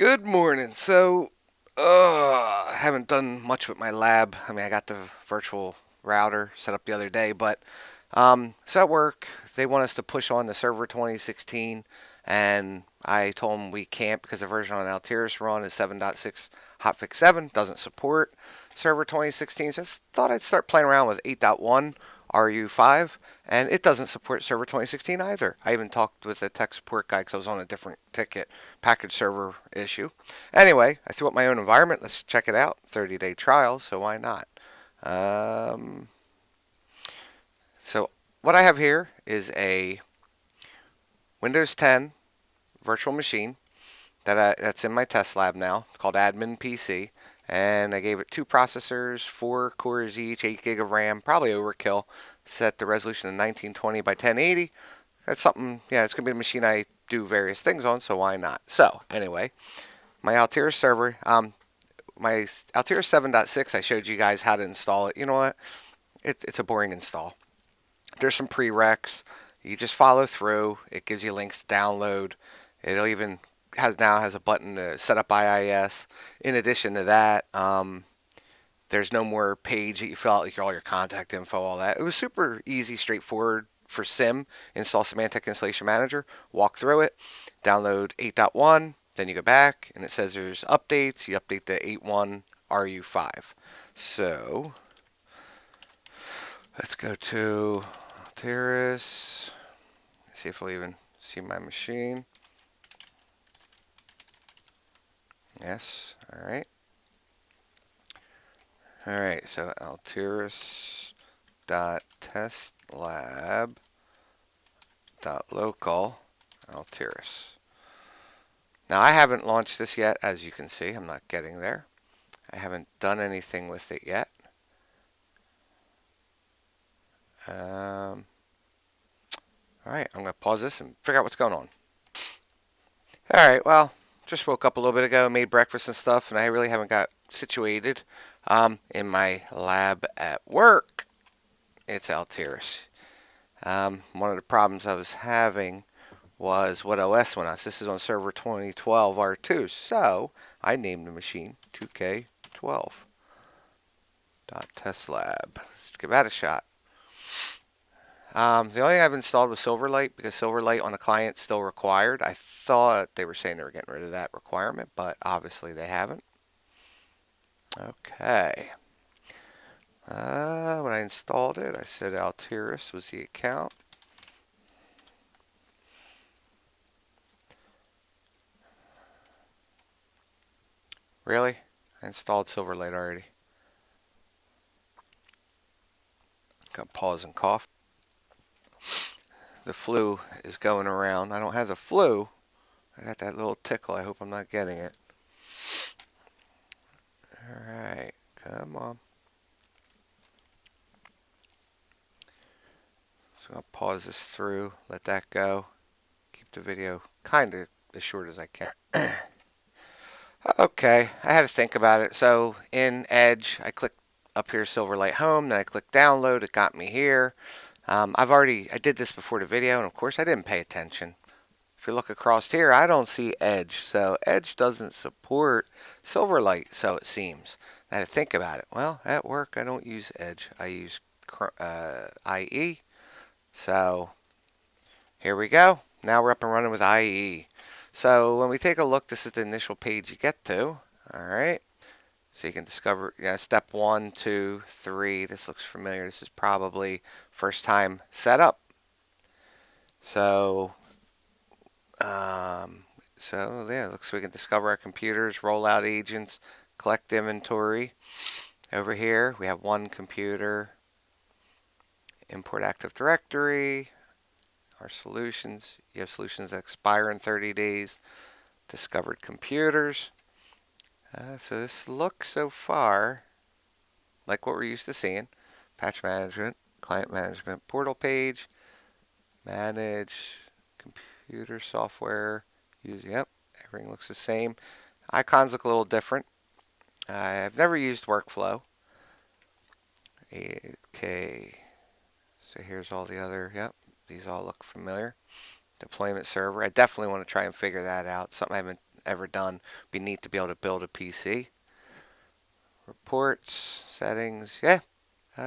Good morning. I haven't done much with my lab. I mean, I got the virtual router set up the other day, but so at work, they want us to push on the server 2016, and I told them we can't because the version on Altiris we're on is 7.6 hotfix 7, doesn't support server 2016. So I just thought I'd start playing around with 8.1 RU5, and it doesn't support server 2016 either. I even talked with a tech support guy because I was on a different ticket, package server issue. Anyway, I threw up my own environment. Let's check it out. 30-day trial, so why not? Um, so what I have here is a Windows 10 virtual machine that's in my test lab now, called Admin PC. And I gave it 2 processors, 4 cores each, 8 gig of RAM, probably overkill. Set the resolution to 1920 by 1080. That's something, yeah, it's going to be a machine I do various things on, so why not? So, anyway, my Altiris server, my Altiris 7.6, I showed you guys how to install it. You know what? It's a boring install. There's some prereqs. You just follow through. It gives you links to download. It'll even has a button to set up IIS. In addition to that, there's no more page that you fill out like all your contact info, all that. It was super easy, straightforward for SIM. Install Symantec Installation Manager, walk through it, download 8.1, then you go back and it says there's updates. You update the 8.1 RU5. So let's go to Altiris. See if we'll even see my machine. Yes, all right. All right, so altiris.testlab.local Altiris. Now I haven't launched this yet, as you can see. I'm not getting there. I haven't done anything with it yet. All right, I'm going to pause this and figure out what's going on. All right, well, just woke up a little bit ago, made breakfast and stuff, and I really haven't got situated in my lab at work. It's Altiris. One of the problems I was having was what OS went on. This is on server 2012 R2, so I named the machine 2K12.testlab. Let's give that a shot. The only thing I've installed was Silverlight because Silverlight on a client is still required. I thought they were saying they were getting rid of that requirement, but obviously they haven't. Okay. When I installed it, I said Altiris was the account. Really? I installed Silverlight already. Got pause and cough. The flu is going around. I don't have the flu. I got that little tickle. I hope I'm not getting it. Alright, come on. So I'll pause this through, let that go. Keep the video kind of as short as I can. Okay, I had to think about it. So in Edge, I clicked up here, Silverlight Home, then I clicked download. It got me here. I did this before the video, and of course I didn't pay attention. If you look across here, I don't see Edge. So Edge doesn't support Silverlight, so it seems. I had to think about it. Well, at work, I don't use Edge. I use IE. So here we go. Now we're up and running with IE. So when we take a look, this is the initial page you get to. All right. So you can discover, step 1, 2, 3. This looks familiar. This is probably first time setup. So, yeah, it looks like we can discover our computers, rollout agents, collect inventory. Over here, we have one computer, import Active Directory, our solutions. You have solutions that expire in 30 days, discovered computers. So this looks so far like what we're used to seeing. Patch management, client management, portal page, manage, computer software, yep, everything looks the same. Icons look a little different. I've never used workflow. Okay, so here's all the other, yep, these all look familiar. Deployment server, I definitely want to try and figure that out. Something I haven't ever done. Be neat to be able to build a PC. Reports, settings, yeah.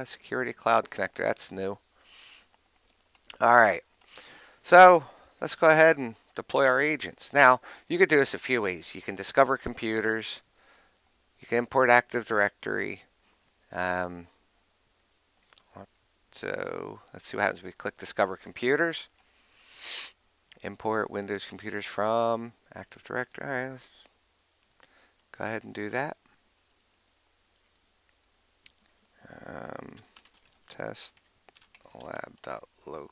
Security cloud connector, that's new. All right, so let's go ahead and deploy our agents. Now, you could do this a few ways. You can discover computers. You can import Active Directory. Um, so let's see what happens if we click Discover Computers. Import Windows computers from Active Directory. All right, let's go ahead and do that. Test lab.local.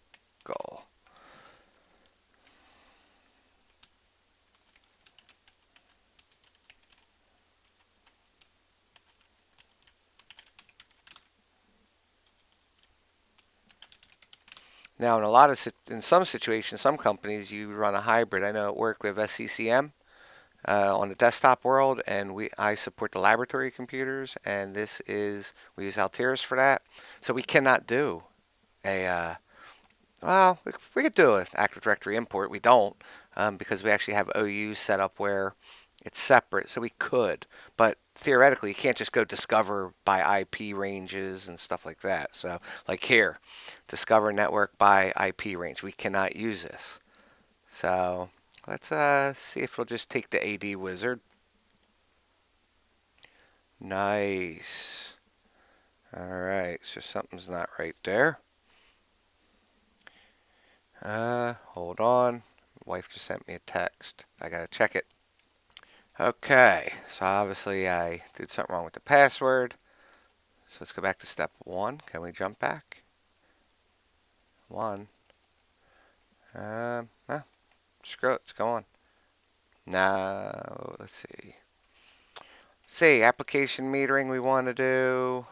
Now, in some situations, some companies, you run a hybrid. I know at work we have SCCM on the desktop world, and I support the laboratory computers, and we use Altiris for that. So we cannot do well, we could do an Active Directory import. We don't because we actually have OUs set up where it's separate, so we could. But theoretically, you can't just go discover by IP ranges and stuff like that. So, like here, discover network by IP range. We cannot use this. So let's see if we'll just take the AD wizard. Nice. All right, so something's not right there. Hold on. Wife just sent me a text. I gotta check it. Okay, so obviously I did something wrong with the password. So let's go back to step 1. Can we jump back? 1. Screw it. Let's go on. Now, let's see. Application metering we want to do.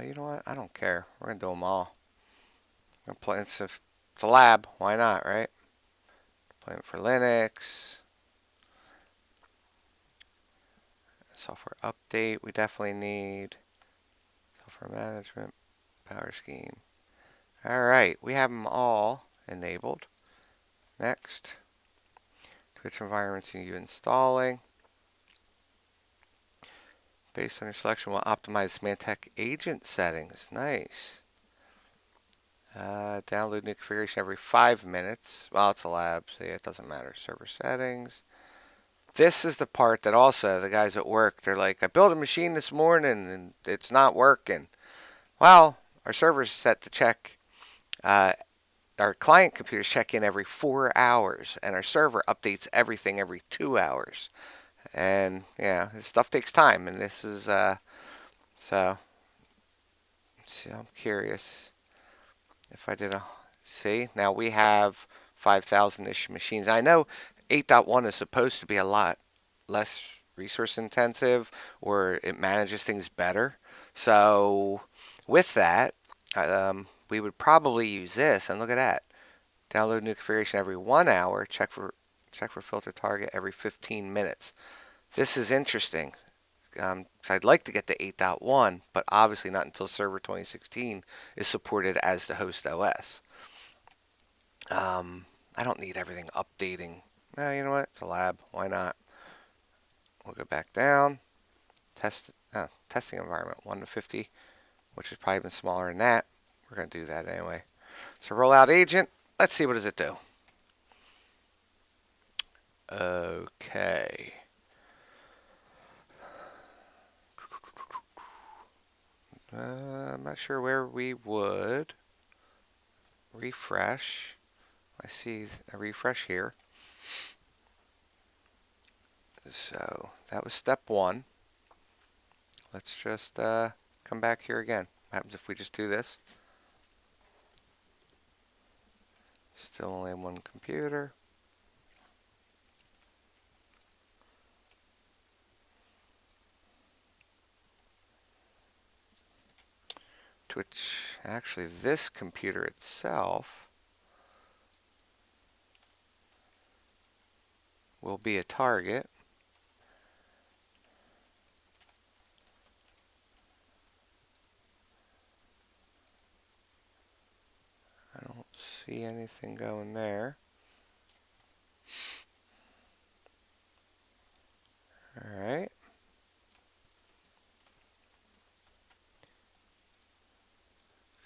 You know what? I don't care. We're going to do them all. We're gonna play, it's a lab. Why not, right? Playing for Linux. Software update we definitely need. Software management. Power scheme. Alright, we have them all enabled. Next. Which environments are you installing? Based on your selection, we'll optimize Symantec agent settings. Nice. Download new configuration every 5 minutes. Well, it's a lab, so yeah, it doesn't matter. Server settings. This is the part that also the guys at work, they're like, I built a machine this morning and it's not working. Well, our server's set to check. Our client computers check in every 4 hours, and our server updates everything every 2 hours. And yeah, this stuff takes time, and this is so. See, I'm curious if I did a see. Now we have 5,000-ish machines. I know 8.1 is supposed to be a lot less resource intensive, or it manages things better. So with that, we would probably use this. And look at that. Download new configuration every 1 hour. Check for filter target every 15 minutes. This is interesting. So I'd like to get to 8.1, but obviously not until Server 2016 is supported as the host OS. I don't need everything updating. You know what? It's a lab. Why not? We'll go back down. Testing environment 1 to 50, which is probably even smaller than that. We're going to do that anyway. So rollout agent. Let's see, what does it do? Okay. I'm not sure where we would refresh. I see a refresh here. So that was step 1. Let's just come back here again. What happens if we just do this? Still only 1 computer. To which actually this computer itself will be a target. I don't see anything going there.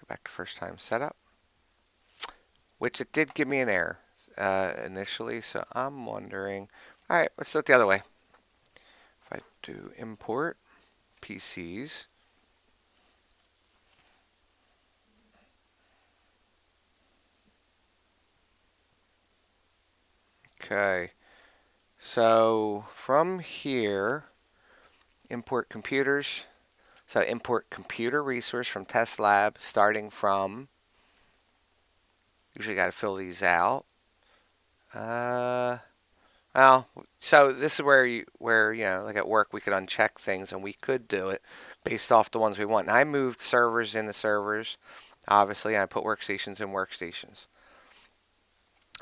Go back to first time setup, which it did give me an error initially, so I'm wondering. All right, let's do it the other way. If I do import PCs, okay, so from here, import computers. So import computer resource from test lab, starting from, usually got to fill these out. Well, so this is where you know, like at work, we could uncheck things and we could do it based off the ones we want. And I moved servers into servers, obviously, and I put workstations in workstations.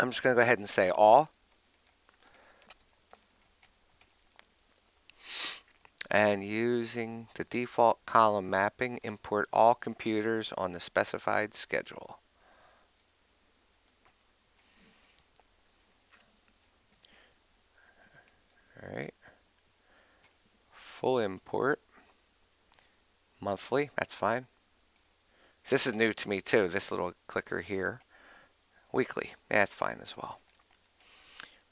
I'm just going to go ahead and say all. And using the default column mapping, import all computers on the specified schedule. All right. Full import. Monthly, that's fine. This is new to me too, this little clicker here. Weekly, that's fine as well.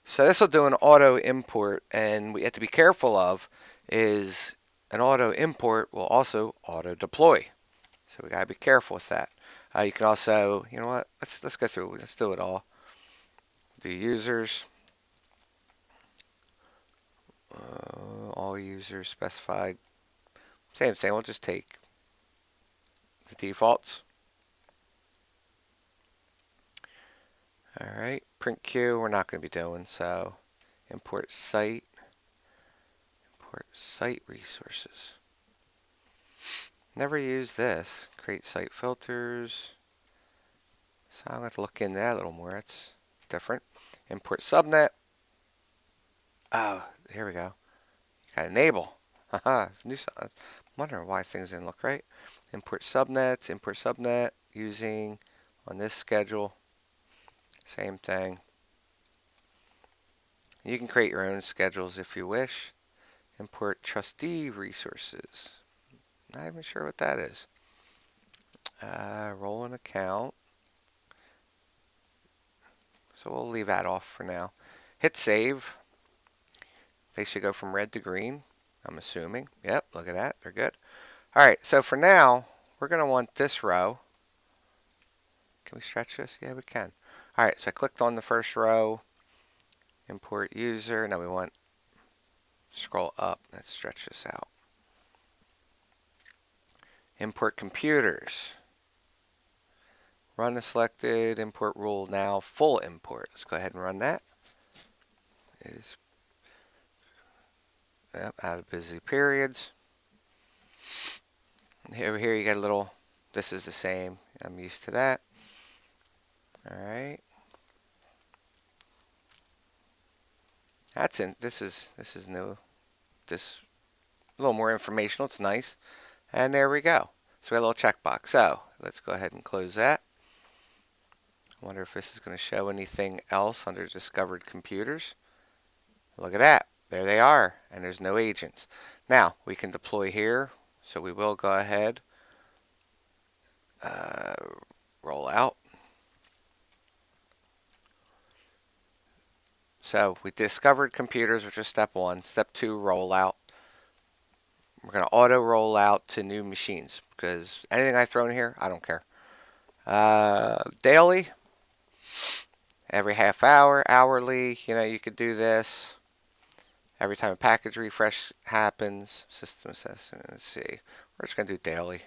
So this will do an auto import, and we have to be careful of is an auto import will also auto deploy. So we gotta be careful with that. You can also, you know what? Let's go through. Let's do it all. Do users, all users specified. Same thing. We'll just take the defaults. All right. Print queue. We're not going to be doing so. Import site. Import site resources. Never use this. Create site filters. So I'm going to have to look into that a little more. That's different. Import subnet. Oh, here we go. Got enable. Haha. New. I'm wondering why things didn't look right. Import subnets. Import subnet using on this schedule. Same thing. You can create your own schedules if you wish. Import trustee resources. Not even sure what that is. Roll an account. So we'll leave that off for now. Hit save. They should go from red to green, I'm assuming. Yep, look at that. They're good. All right, so for now, we're going to want this row. Can we stretch this? Yeah, we can. All right, so I clicked on the first row. Import user. Now we want scroll up. Let's stretch this out. Import computers. Run as selected. Import rule now. Full import. Let's go ahead and run that. It is out of busy periods. Over here you got a little, this is the same. I'm used to that. All right. That's in, this is new. This a little more informational. It's nice. And there we go. So we got a little checkbox. So let's go ahead and close that. I wonder if this is going to show anything else under discovered computers. Look at that. There they are. And there's no agents. Now we can deploy here. So we will go ahead. Roll out. So we discovered computers, which is step one. Step two, rollout. We're going to auto roll out to new machines because anything I throw in here, I don't care. Daily, every half hour, hourly, you know, you could do this. Every time a package refresh happens, system assessment, let's see. We're just going to do daily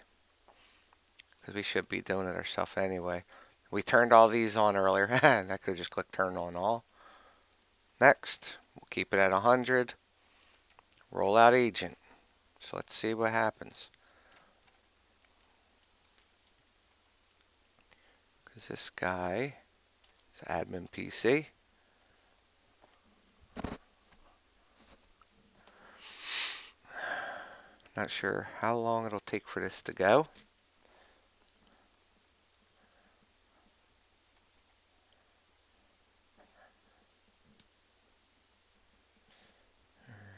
because we should be doing it ourselves anyway. We turned all these on earlier, and I could have just clicked turn on all. Next, we'll keep it at 100. Rollout agent. So let's see what happens. Because this guy is admin PC. Not sure how long it'll take for this to go.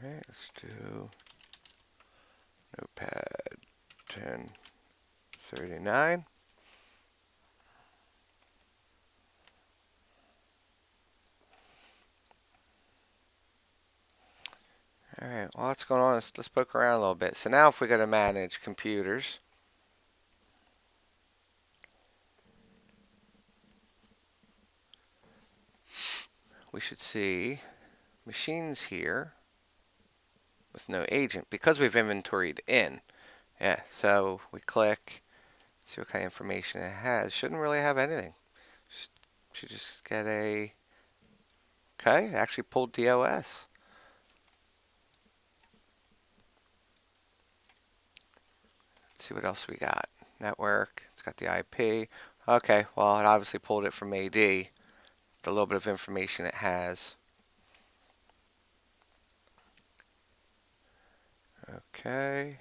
Alright, let's do Notepad 1039. All right, well, what's going on? Let's poke around a little bit. So now if we go to manage computers, we should see machines here with no agent because we've inventoried in. Yeah, so we click, see what kind of information it has. Shouldn't really have anything. Should just get a, okay, it actually pulled DOS. Let's see what else we got. Network, it's got the IP. Okay, well, it obviously pulled it from AD, the little bit of information it has. Okay.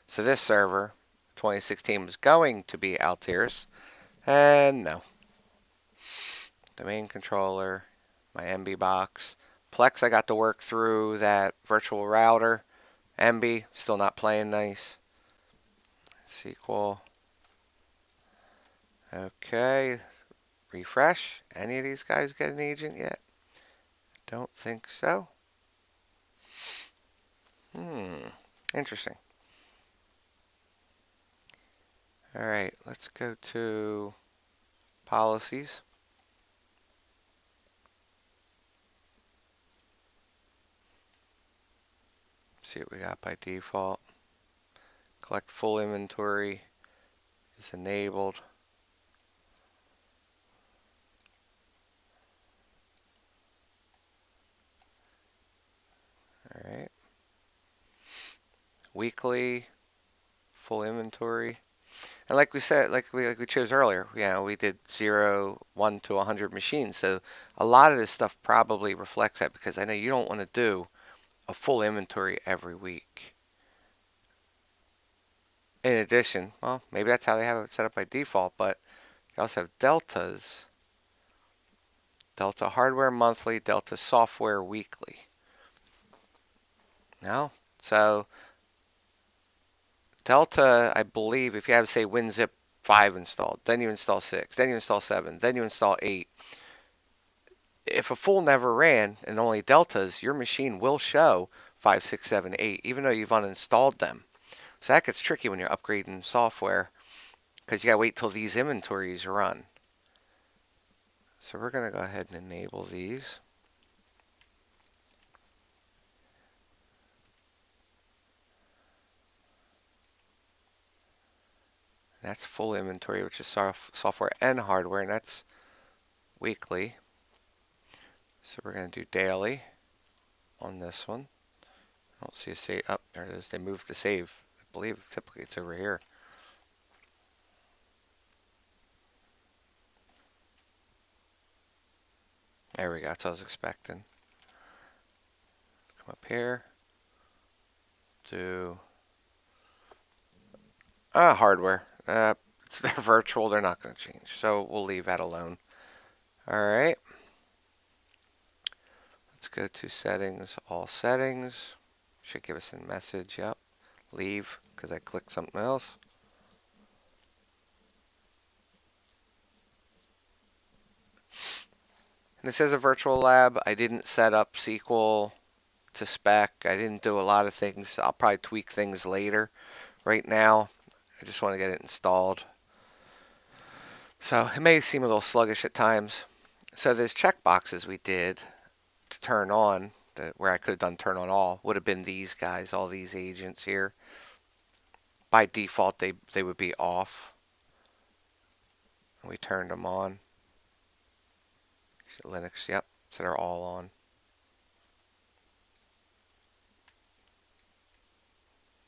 So this server, 2016, was going to be Altiris, and no. Domain controller, my MB box. Plex, I got to work through that virtual router. MB, still not playing nice. SQL. Okay. Refresh. Any of these guys get an agent yet? Don't think so. Interesting. All right, let's go to policies. See what we got by default. Collect full inventory is enabled. All right. Weekly, full inventory. And like we said, like we chose earlier, we did 0, 1 to 100 machines. So a lot of this stuff probably reflects that because I know you don't want to do a full inventory every week. In addition, well, maybe that's how they have it set up by default, but you also have deltas. Delta hardware monthly, delta software weekly. No? So delta, I believe, if you have, say, WinZip 5 installed, then you install 6, then you install 7, then you install 8. If a full never ran and only deltas, your machine will show 5, 6, 7, 8, even though you've uninstalled them. So that gets tricky when you're upgrading software because you gotta wait till these inventories run. So we're gonna go ahead and enable these. That's full inventory, which is software and hardware, and that's weekly. So we're going to do daily on this one. I don't see a save. Oh, there it is. They moved the save. I believe typically it's over here. There we go. That's what I was expecting. Come up here. Do hardware. They're virtual. They're not going to change. So we'll leave that alone. All right. Let's go to settings. All settings. Should give us a message. Yep. Leave because I clicked something else. And it says a virtual lab. I didn't set up SQL to spec. I didn't do a lot of things. I'll probably tweak things later. Right now, I just want to get it installed. So it may seem a little sluggish at times. So there's check boxes we did to turn on, where I could have done turn on all, would have been these guys, all these agents here. By default, they would be off. We turned them on. Linux, yep, so they're all on.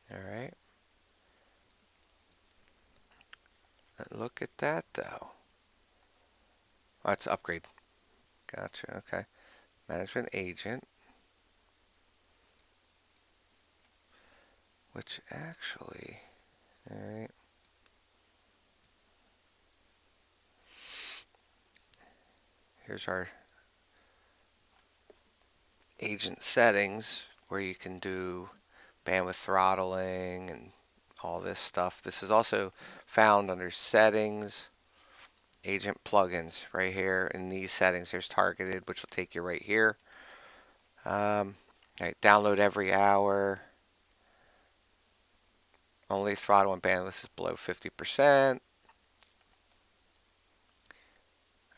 All right. Look at that, though. Oh, it's upgrade. Gotcha, okay. Management agent. Which actually, all right. Here's our agent settings where you can do bandwidth throttling and all this stuff. This is also found under settings, agent plugins right here in these settings. There's targeted, which will take you right here. Right, download every hour. Only throttle and bandwidth is below 50%.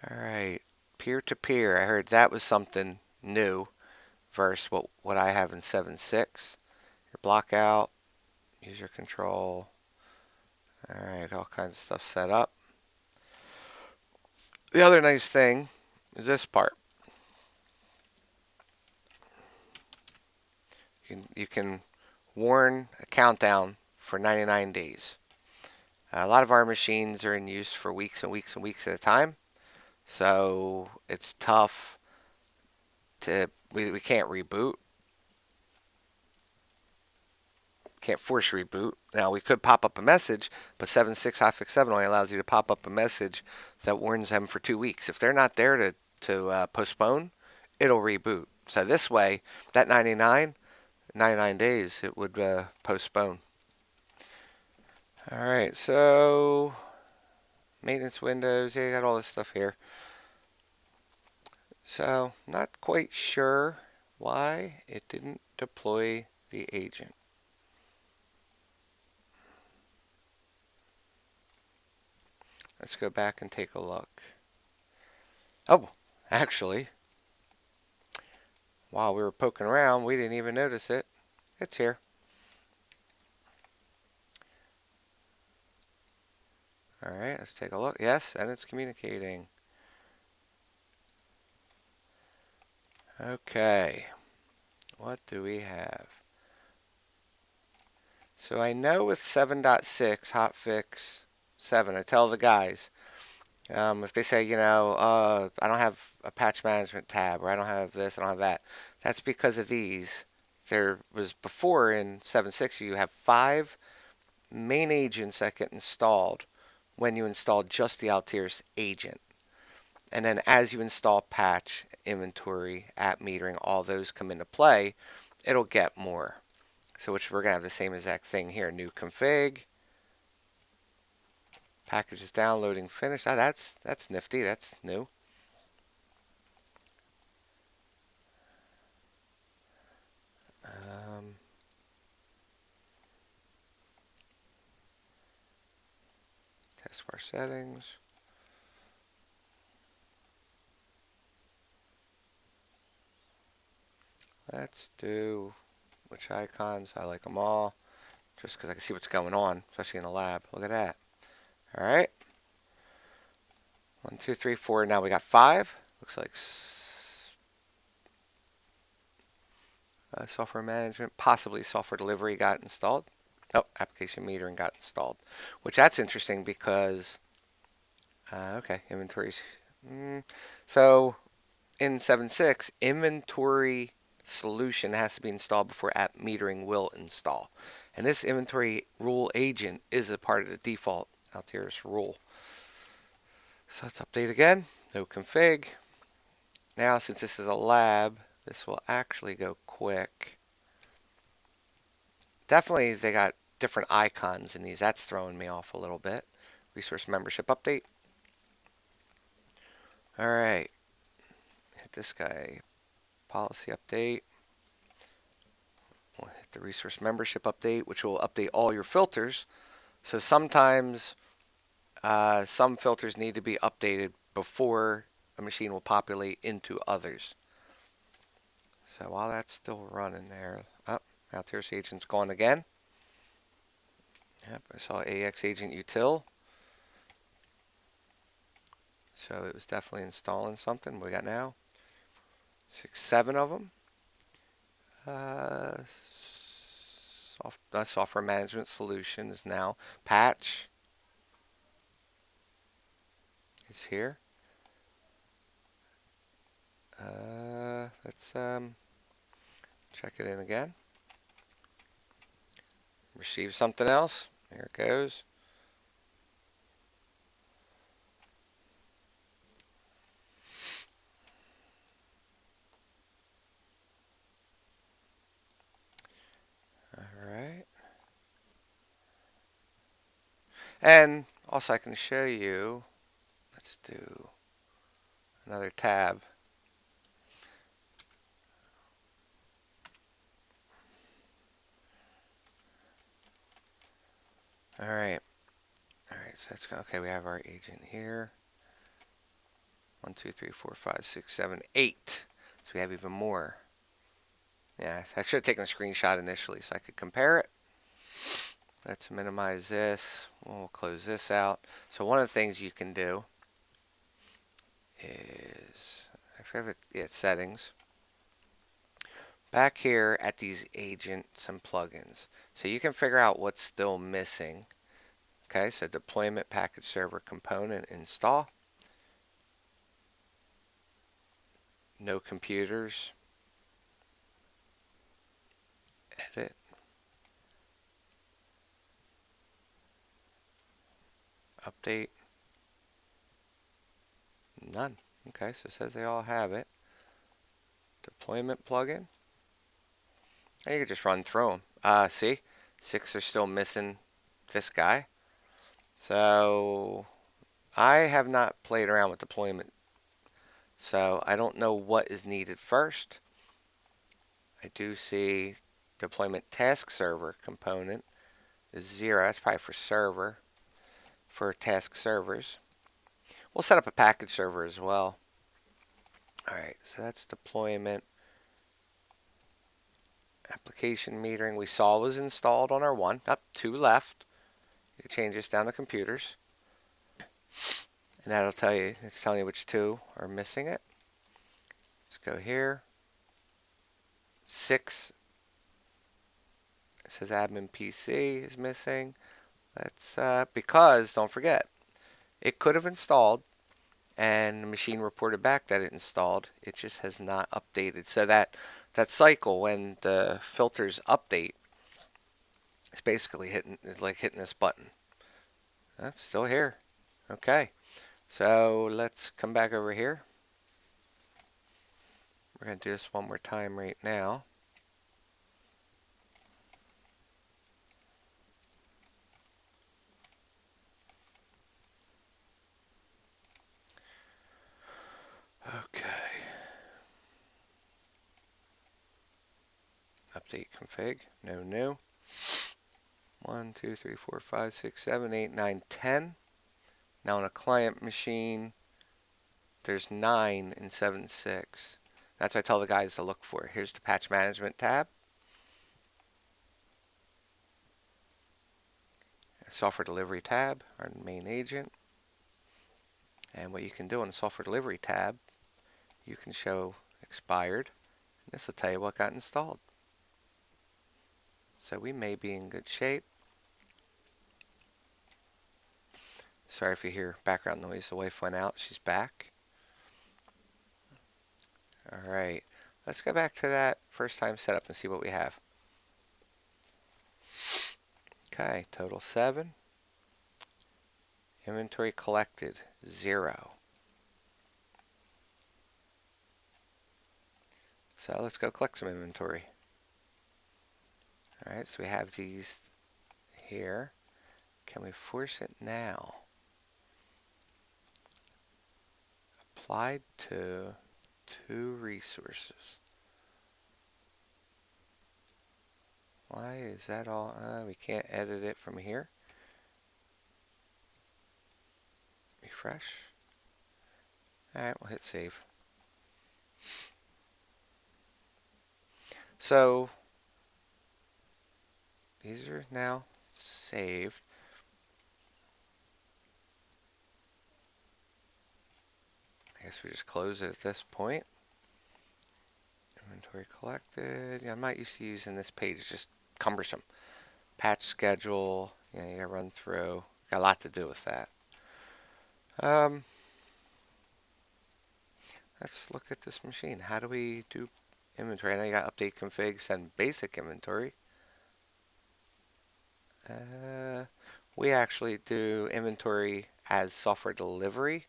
All right, peer-to-peer. I heard that was something new versus what I have in 7.6. Your block out, user control. All right, all kinds of stuff set up. The other nice thing is this part. You can warn a countdown for 99 days. A lot of our machines are in use for weeks and weeks and weeks at a time, so it's tough to, we can't reboot, can't force reboot. Now we could pop up a message, but 7.6 hotfix 7 only allows you to pop up a message that warns them for 2 weeks. If they're not there to postpone, it'll reboot. So this way, that 99 days, it would postpone. All right, so maintenance windows, yeah, you got all this stuff here. So not quite sure why it didn't deploy the agent. Let's go back and take a look. Oh, actually, while we were poking around, we didn't even notice it. It's here. All right, let's take a look. Yes, and it's communicating. Okay, what do we have? So I know with 7.6 hotfix 7, I tell the guys, if they say, I don't have a patch management tab, or I don't have this, I don't have that, that's because of these. There was before in 7.6 you have 5 main agents that get installed when you install just the Altiris agent. And then as you install patch, inventory, app metering, all those come into play, it'll get more. So which we're going to have the same exact thing here. New config. Package is downloading finished. Oh, that's nifty. That's new. Test bar settings. Let's do which icons. I like them all. Just because I can see what's going on, especially in the lab. Look at that. All right. 1, 2, 3, 4. Now we got 5. Looks like software management, possibly software delivery got installed. Oh, application metering got installed, which that's interesting because, okay, inventories. So in 7.6, inventory solution has to be installed before app metering will install. And this inventory rule agent is a part of the default Altiris rule. So let's update again. No config. Now, since this is a lab, this will actually go quick. Definitely, they got different icons in these. That's throwing me off a little bit. Resource membership update. All right. Hit this guy. Policy update. We'll hit the resource membership update, which will update all your filters. So sometimes some filters need to be updated before a machine will populate into others. So while that's still running there, Altiris agent's gone again. Yep, I saw AX agent util. So it was definitely installing something. What we got now? 6, 7 of them. Software management solution is now patch is here. Let's check it in again. Receive something else. There it goes. All right. And also I can show you, let's do another tab. All right. All right. So that's okay. We have our agent here. 1, 2, 3, 4, 5, 6, 7, 8. So we have even more. Yeah, I should have taken a screenshot initially so I could compare it. Let's minimize this. We'll close this out. So one of the things you can do is, I forget, it's settings. Back here at these agents and plugins. So you can figure out what's still missing. Okay, so deployment package server component install. No computers. Edit. Update. None. Okay, so it says they all have it. Deployment plugin. And you can just run through them. See? 6 are still missing this guy. So I have not played around with deployment. So I don't know what is needed first. I do see deployment task server component is 0. That's probably for server, for task servers. We'll set up a package server as well. All right, so that's deployment. Application metering we saw was installed on our one. Up 2 left. You can change this down to computers. And that'll tell you, it's telling you which 2 are missing it. Let's go here. 6. It says admin PC is missing. That's because, don't forget, it could have installed and the machine reported back that it installed. It just has not updated. So that cycle when the filters update, it's basically like hitting this button. It's still here. Okay. So let's come back over here. We're going to do this one more time right now. Okay. Update config. No new. 1, 2, 3, 4, 5, 6, 7, 8, 9, 10. Now on a client machine, there's 9 in 7.6. That's what I tell the guys to look for. Here's the patch management tab. Software delivery tab, our main agent. And what you can do on the software delivery tab, you can show expired. This will tell you what got installed. So we may be in good shape. Sorry if you hear background noise. The wife went out. She's back. All right. Let's go back to that first time setup and see what we have. Okay, total 7. Inventory collected, 0. So let's go collect some inventory. All right, so we have these here. Can we force it now? Applied to 2 resources. Why is that all? We can't edit it from here. Refresh. All right, we'll hit save. So these are now saved. I guess we just close it at this point. Inventory collected. Yeah, I'm not used to using this page. It's just cumbersome. Patch schedule. Yeah, you gotta run through. Got a lot to do with that. Let's look at this machine. How do we do inventory? I know you got update config, send basic inventory. We actually do inventory as software delivery.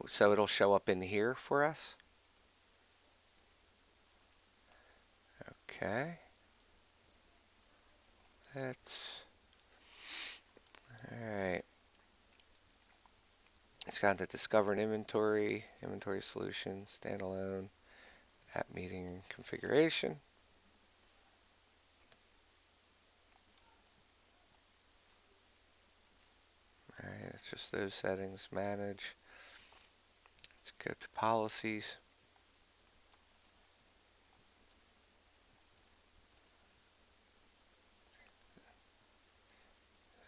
So it'll show up in here for us. Okay. That's all right. It's got the discover an inventory, inventory solution, standalone, app meeting configuration. All right, it's just those settings. Manage. Let's go to policies.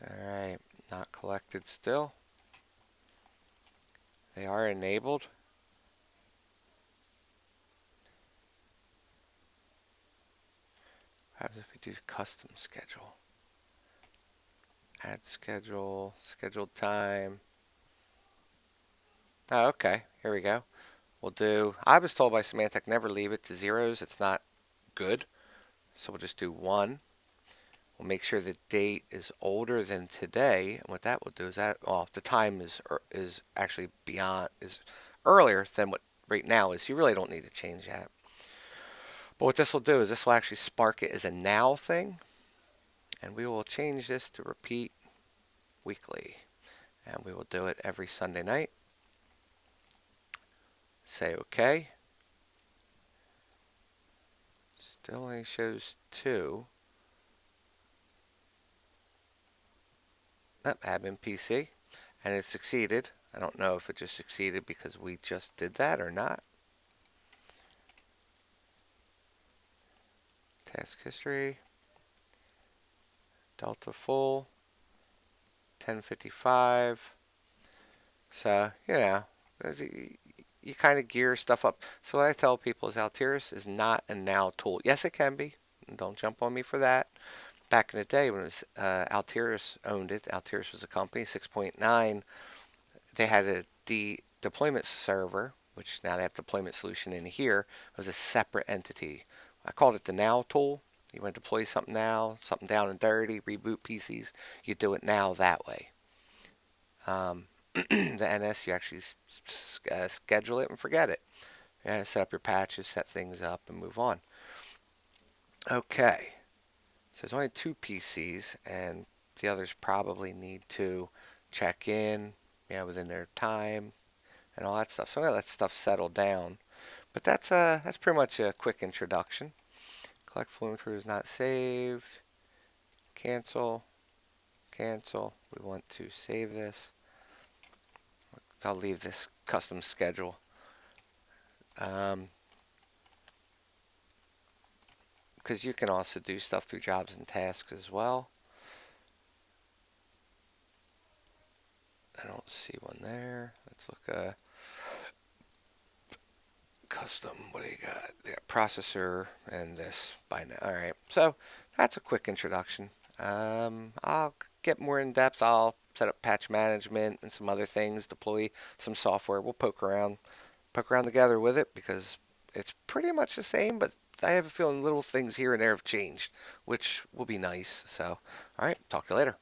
All right, not collected still. They are enabled. What happens if we do custom schedule? Add schedule, scheduled time. Oh, okay, here we go. We'll do, I was told by Symantec never leave it to zeros. It's not good. So we'll just do 1. We'll make sure the date is older than today. And what that will do is that, well, the time is actually beyond, is earlier than what right now is. You really don't need to change that. But what this will do is this will actually spark it as a now thing. And we will change this to repeat weekly. And we will do it every Sunday night. Say OK. Still only shows 2. Oh, admin PC. And it succeeded. I don't know if it just succeeded because we just did that or not. Task history. Delta full. 1055. So, you kind of gear stuff up. So what I tell people is Altiris is not a now tool. Yes, it can be. Don't jump on me for that. Back in the day when it was Altiris owned it, Altiris was a company, 6.9, they had the deployment server, which now they have deployment solution in here, was a separate entity. I called it the now tool. You want to deploy something now, something down and dirty, reboot PCs, you do it now that way. The NS, you actually schedule it and forget it. Yeah, set up your patches, set things up, and move on. Okay, so there's only 2 PCs, and the others probably need to check in, within their time and all that stuff. So I'm gonna let stuff settle down. But that's pretty much a quick introduction. Collect fluent through is not saved. Cancel. Cancel. We want to save this. I'll leave this custom schedule. Because you can also do stuff through jobs and tasks as well. I don't see one there. Let's look custom. What do you got? Yeah, processor and this by now. All right. So that's a quick introduction. I'll get more in depth. I'll set up patch management and some other things, deploy some software. We'll poke around together with it because it's pretty much the same, but I have a feeling little things here and there have changed, which will be nice. So, all right, talk to you later.